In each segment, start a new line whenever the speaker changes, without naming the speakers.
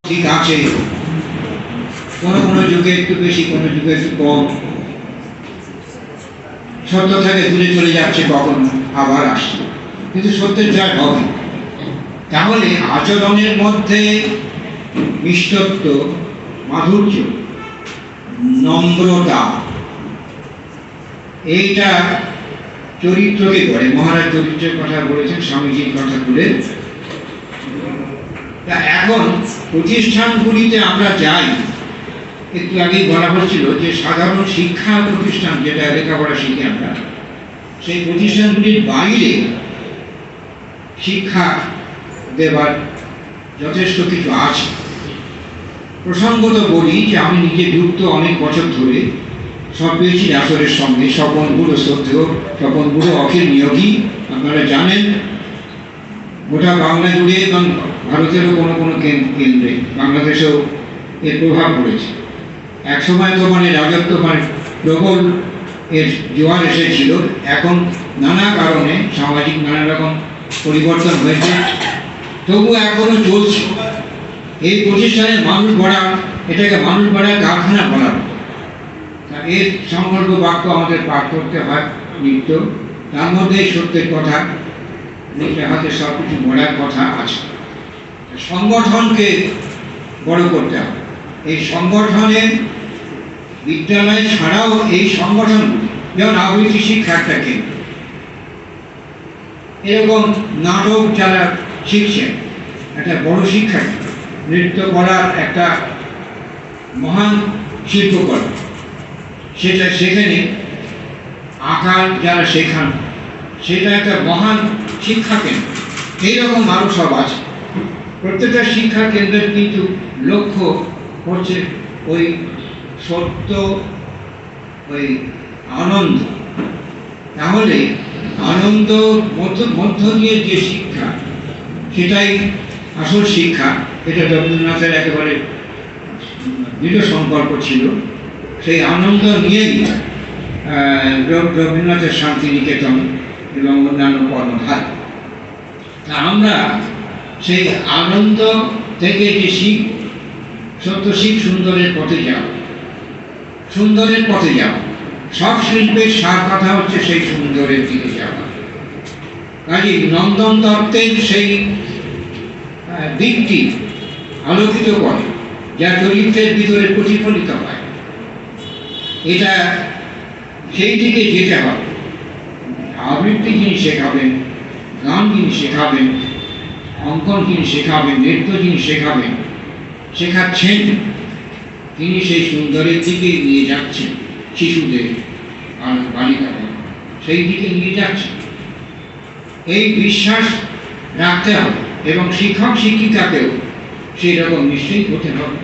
ঠিক আছে, কোনো কোনো যুগে একটু বেশি, কোনো যুগে একটু কম, সত্য থেকে দূরে চলে যাচ্ছে, কখনো আবার আসছে, কিন্তু সত্যের জয় হবে। তাহলে আচরণের মধ্যে মিষ্টত্ব, মাধুর্য, নম্রতা, এইটা চরিত্রকে করে। মহারাজ চরিত্রের কথা বলেছেন, স্বামীজির কথা বলে। তা এখন প্রতিষ্ঠানগুলিতে আমরা যাই, একটু আগেই বলা হচ্ছিল যে সাধারণ শিক্ষা প্রতিষ্ঠান যেটা লেখাপড়া শিখি আমরা, সেই প্রতিষ্ঠানগুলির বাইরে শিক্ষা দেবার যথেষ্ট কিছু আছে। প্রসঙ্গত বলি যে আমি নিজে যুক্ত অনেক বছর ধরে সব পেয়েছি আসরের সঙ্গে। স্বপন গুরু, শ্রদ্ধেয় স্বপন গুরু অখিল নিয়োগী, আপনারা জানেন, গোটা বাংলা জুড়ে এবং ভারতেরও কোনো কোনো কেন্দ্রে, বাংলাদেশেও এর প্রভাব পড়েছে। একসময় তো রাজত্ব প্রবল এর জোয়ার এসেছিল। এখন নানা কারণে সামাজিক নানা রকম পরিবর্তন হয়েছে, তবু এখনো চলছে। এই প্রতিষ্ঠানের মানুষ গড়া, এটাকে মানুষ গড়ার কারখানা বলা হতো। এর সংকল্প বাক্য আমাদের পাঠ করতে হয় নিত্য। তার মধ্যে সত্যের কথা, নিজের হাতে সব কিছু গড়ার কথা আছে। সংগঠনকে বড় করতে হবে। এই সংগঠনে বিদ্যালয় ছাড়াও এই সংগঠনগুলি, যেমন আবৃত্তি শিক্ষা একটা কেন্দ্র, এরকম নাটক যারা শিখছেন একটা বড় শিক্ষা, নৃত্য করার একটা মহান শিল্পকলা, সেটা সেখানে আঁকা যারা শেখান, সেটা একটা মহান শিক্ষা কেন্দ্র। এইরকম আরও সব আছে। প্রত্যেকটা শিক্ষা কেন্দ্রের কিন্তু লক্ষ্য হচ্ছে ওই সত্য, ওই আনন্দ। তাহলে আনন্দ মধ্য দিয়ে যে শিক্ষা, সেটাই আসল শিক্ষা। এটা রবীন্দ্রনাথের একেবারে দৃঢ় সংকল্প ছিল। সেই আনন্দ নিয়েই রবীন্দ্রনাথের শান্তিনিকেতন এবং অন্যান্য কর্মধার। আমরা সেই আনন্দ থেকে যে শিখ, সত্য শিখ, সুন্দরের পথে যাও, সুন্দরের পথে যাও। সব শিল্পের সার কথা হচ্ছে সেই সুন্দরের দিকে যাওয়া। কাজে নন্দন দত্তের সেই দিকটি আলোকিত করে, যা চরিত্রের ভিতরে প্রতিফলিত হয়। এটা সেই দিকে যেতে হবে। আবৃত্তি যিনি শেখাবেন, গান যিনি শেখাবেন, অঙ্কন যিনি শেখাবেন, নৃত্য যিনি শেখাবেন, শেখাচ্ছেন, তিনি সেই সুন্দরের দিকে নিয়ে যাচ্ছেন শিশুদের আর বালিকাদের, সেই দিকে নিয়ে যাচ্ছেন। এই বিশ্বাস রাখতে হবে এবং শিক্ষক শিক্ষিকাকেও সেই রকম নিশ্চয়ই হতে হবে।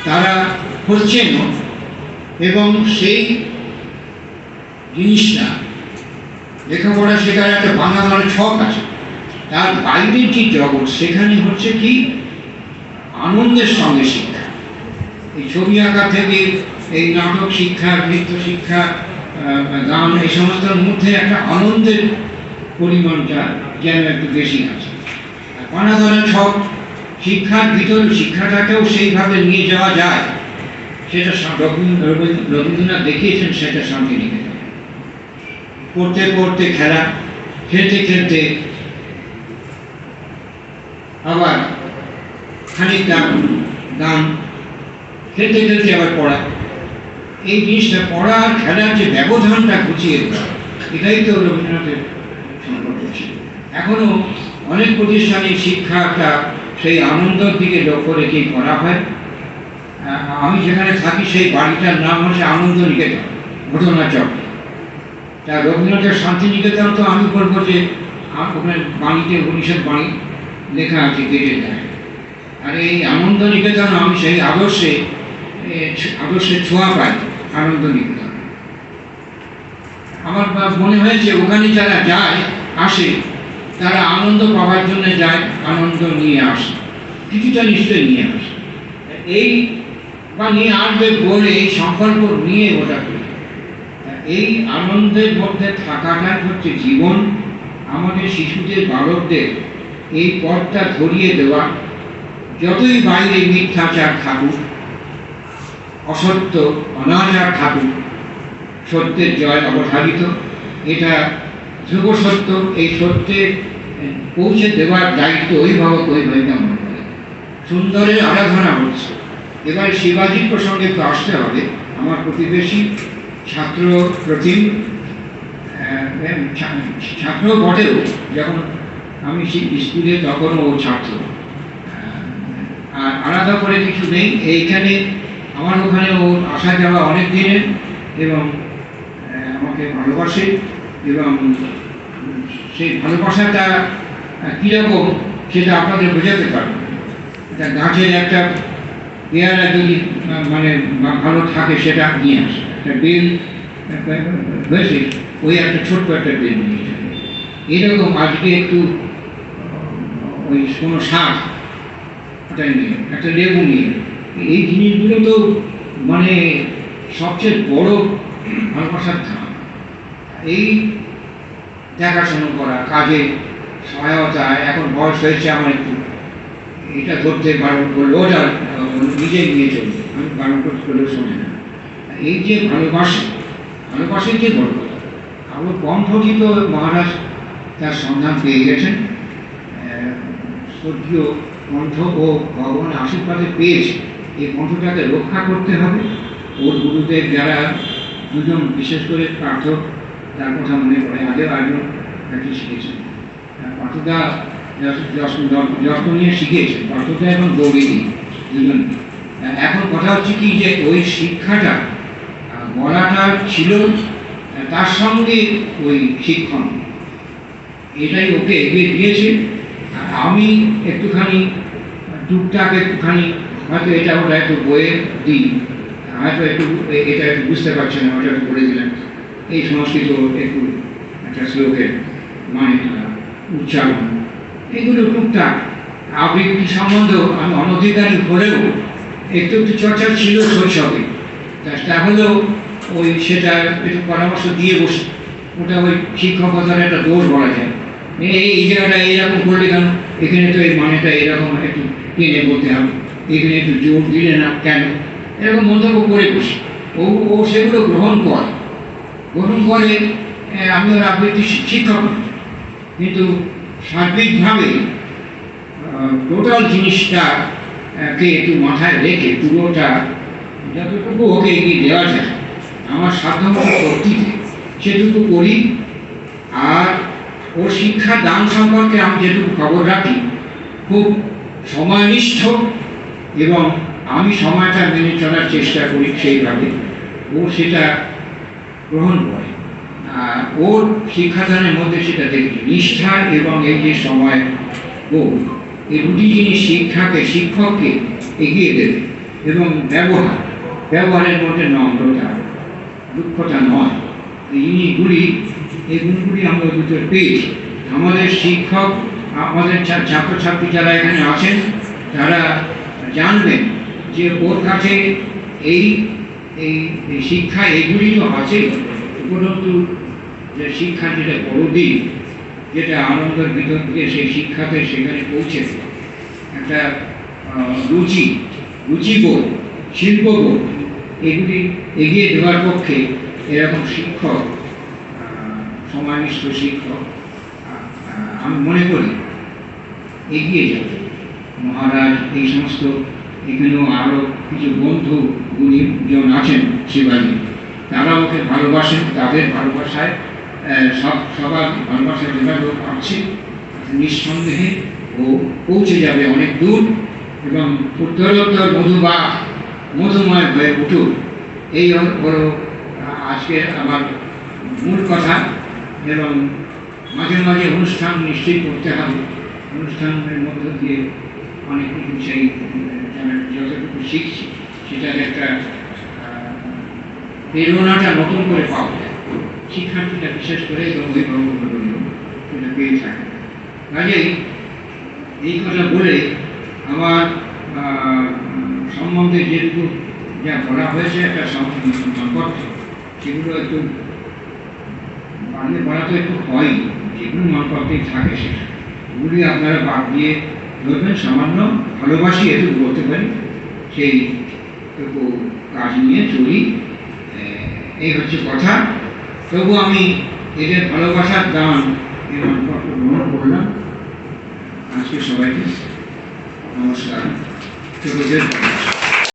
তারা হচ্ছেন এবং সেই জিনিসটা, লেখাপড়া শেখার একটা বাংলার ছক আছে, তার বাইরের যে জগৎ, সেখানে হচ্ছে কি আনন্দের সঙ্গে শিক্ষা। এই ছবি আঁকা থেকে এই নাটক শিক্ষা, নৃত্য শিক্ষা, গান, এই সমস্তের মধ্যে একটা আনন্দের পরিমাণটা যেন একটু বেশি আছে। বানাধরের ছক শিক্ষার ভিতরে শিক্ষাটাকেও সেইভাবে নিয়ে যাওয়া যায়, সেটা রবীন্দ্রনাথ দেখিয়েছেন। সেটা শান্তিনিকেতন। পড়তে পড়তে খেলা, খেলতে খেলতে আবার খানিকটা গান, খেলতে খেলতে আবার পড়া। এই জিনিসটা, পড়া আর খেলার যে ব্যবধানটা ঘুচিয়ে দেওয়া, এটাই তো রবীন্দ্রনাথের সম্পর্ক ছিল। এখনো অনেক প্রতিষ্ঠানে শিক্ষাটা সেই আনন্দের দিকে লক্ষ্য রেখেই করা হয়। আমি যেখানে থাকি সেই বাড়িটার নাম হচ্ছে আনন্দ নিকেতন, ঘটনাচক। তা রবীন্দ্রনাথের শান্তিনিকেতন তো আমি বলবো যে ওখানে বাণীতে, উপনিষদ বাণী লেখা আছে, কেটে দেয়। আর এই আনন্দ নিকেতন, আমি সেই আদর্শের ছোঁয়া পাই আনন্দ নিকেতন। আমার মনে হয়েছে ওখানে যারা যায়, আসে, তারা আনন্দ পাওয়ার জন্য যায়, আনন্দ নিয়ে আসে, কিছুটা নিশ্চয়ই নিয়ে আসে। এই বা নিয়ে আসবে বলে এই সংকল্প নিয়ে ওটা করি। এই আনন্দের মধ্যে থাকাটাই হচ্ছে জীবন। আমাদের শিশুদের, বালকদের এই পথটা ধরিয়ে দেওয়া, যতই বাইরে মিথ্যাচার থাকুক, অসত্য অনাচার থাকুক, সত্যের জয় অবধারিত। এটা ধ্রুব সত্য। এই সত্যে পৌঁছে দেওয়ার দায়িত্ব অভিভাবক অভিভাবিকা মনে করে। সুন্দরের আরাধনা হচ্ছে। এবার শিবাজির প্রসঙ্গে একটু আসতে হবে। আমার প্রতিবেশী ছাত্র প্রতিম ছাত্র বটেও, যখন আমি স্কুলে তখনও ও ছাত্র। আর আলাদা করে কিছু নেই, এইখানে আমার ওখানে ওর আসা যাওয়া অনেক দিনের, এবং আমাকে ভালোবাসে, এবং সেই ভালোবাসাটা কীরকম সেটা আপনাদের বোঝাতে পারবো। এটা গাছের একটা পেয়ারা যদি মানে ভালো থাকে সেটা নিয়ে আসে, একটা বেল হয়েছে, ওই একটা ছোট্ট একটা বেল নিয়ে যাবে। এরকম আজকে একটু ওই কোনো শাক ওটা নিয়ে, একটা লেবু নিয়ে, এই জিনিসগুলো তো মানে সবচেয়ে বড় ভালোবাসার ধাম। এই দেখাশোনা করা, কাজে সহায়তা, এখন বয়স হয়েছে আমার একটু এটা ধরতে বারণ করলো, ওটা নিজে নিয়ে চলবে, আমি বারণ করতে করলেও শোনে না। এই যে ভালোবাসার যে বড় কথা, আরও কণ্ঠটিত মহারাজ তার সন্ধান পেয়ে গেছেন, স্বর্গীয় কণ্ঠ ও ভগবানের আশীর্বাদে পেয়েছে। এই কণ্ঠটাকে রক্ষা করতে হবে। ওর গুরুদেব যারা দুজন, বিশেষ করে পার্থ, তার কথা মনে পড়ে, আগেও একজন শিখেছেন পার্থদা, যত্ন নিয়ে শিখিয়েছেন পার্থদা এবং গৌরীদি দুজন। এখন কথা হচ্ছে কি, যে ওই শিক্ষাটা বলাটা ছিল, তার সঙ্গে ওই শিক্ষণ, এটাই ওকে এগিয়ে দিয়েছে। আমি একটুখানি টুকটাক একটুখানি হয়তো এটা ওটা একটু বয়ে দিই, হয়তো একটু এটা একটু বুঝতে পারছে না, ওটা একটু বলে দিলেন। এই সংস্কৃত একটু একটা শ্লোকের মানে উচ্চারণ, এগুলো টুকটাক আবৃত্তি সম্বন্ধ আমি অনধিকারী হলেও একটু একটু চর্চা ছিল শৈশবে। তাহলেও ওই সেটা একটু পরামর্শ দিয়ে বসে, ওটা ওই শিক্ষকতার একটা দোষ বলা যায়। এই জায়গাটা এইরকম করলে কেন, এখানে তো এই মানেটা এরকম একটু টেনে বলতে হবে, এখানে একটু জোর দিলে না কেন, এরকম মন্তব্য করে বসি। ও সেগুলো গ্রহণ করে। আমি ওর আবৃত্তি শিক্ষক, কিন্তু সার্বিকভাবে টোটাল জিনিসটাকে একটু মাথায় রেখে পুরোটা যতটুকু ওকে এগিয়ে দেওয়া যায় আমার সাধ্যমতো শক্তিতে সেটুকু করি। আর ওর শিক্ষা দান সম্পর্কে আমি যেটুকু খবর রাখি, খুব সময়নিষ্ঠ, এবং আমি সময়টা মেনে চলার চেষ্টা করি সেইভাবে। ও সেটা গ্রহণ করে। ওর শিক্ষাদানের মধ্যে সেটা দেখি নিষ্ঠা এবং এই যে সময় বোধ, এই দুটি জিনিস শিক্ষককে এগিয়ে দেবে। এবং ব্যবহারের মধ্যে নম্রতা, দুঃখতা নয়, এই গুণগুলি আমরা দুটো পেয়েছি। আমাদের শিক্ষক, আমাদের ছাত্রছাত্রী যারা এখানে আছেন, তারা জানবেন যে ওর কাছে এই শিক্ষা এগুলি তো আছে, উপরন্তু যে শিক্ষা যেটা বড় দিক, যেটা আনন্দের ভিতর দিয়ে সেই শিক্ষাতে সেখানে পৌঁছে একটা রুচিবোধ, শিল্পবোধ, এগুলি এগিয়ে দেওয়ার পক্ষে এরকম শিক্ষক, সময়নিষ্ঠ শিক্ষক আমি মনে করি এগিয়ে যাবে। মহারাজ এই সমস্ত, এখানেও আরও কিছু বন্ধু গুণীজন আছেন শিবাজি, তারা ওকে ভালোবাসেন। তাদের ভালোবাসায় সবার ভালোবাসা যেভাবে পাচ্ছে, নিঃসন্দেহে ও পৌঁছে যাবে অনেক দূর, এবং উত্তরোত্তর মধুময় হয়ে উঠুক। এই হলো আজকে আমার মূল কথা। এবং মাঝে মাঝে অনুষ্ঠান নিশ্চয়ই করতে হবে। অনুষ্ঠানের মধ্য দিয়ে অনেক কিছু সেই যতটুকু শিখছি সেটার একটা প্রেরণাটা নতুন করে পাওয়া যায়। শিক্ষার্থীরা বিশেষ করে অভিভাবকবৃন্দ সেটা পেয়ে থাকে। কাজেই এই কথা বলে আমার সম্বন্ধে যেটুকু যা বলা হয়েছে একটা সম্পর্ক, সেগুলো একটু বাড়িয়ে বলা তো একটু হয়, যেগুলো মনপত্রেই থাকে সেটা ওগুলি আপনারা বাদ দিয়ে ধরবেন, সামান্য ভালোবাসি এটুকু বলতে পারি, সেইটুকু কাজ নিয়ে চলি। এই হচ্ছে কথা। তবু আমি এদের ভালোবাসার দান গ্রহণ করলাম। আজকে সবাইকে নমস্কার।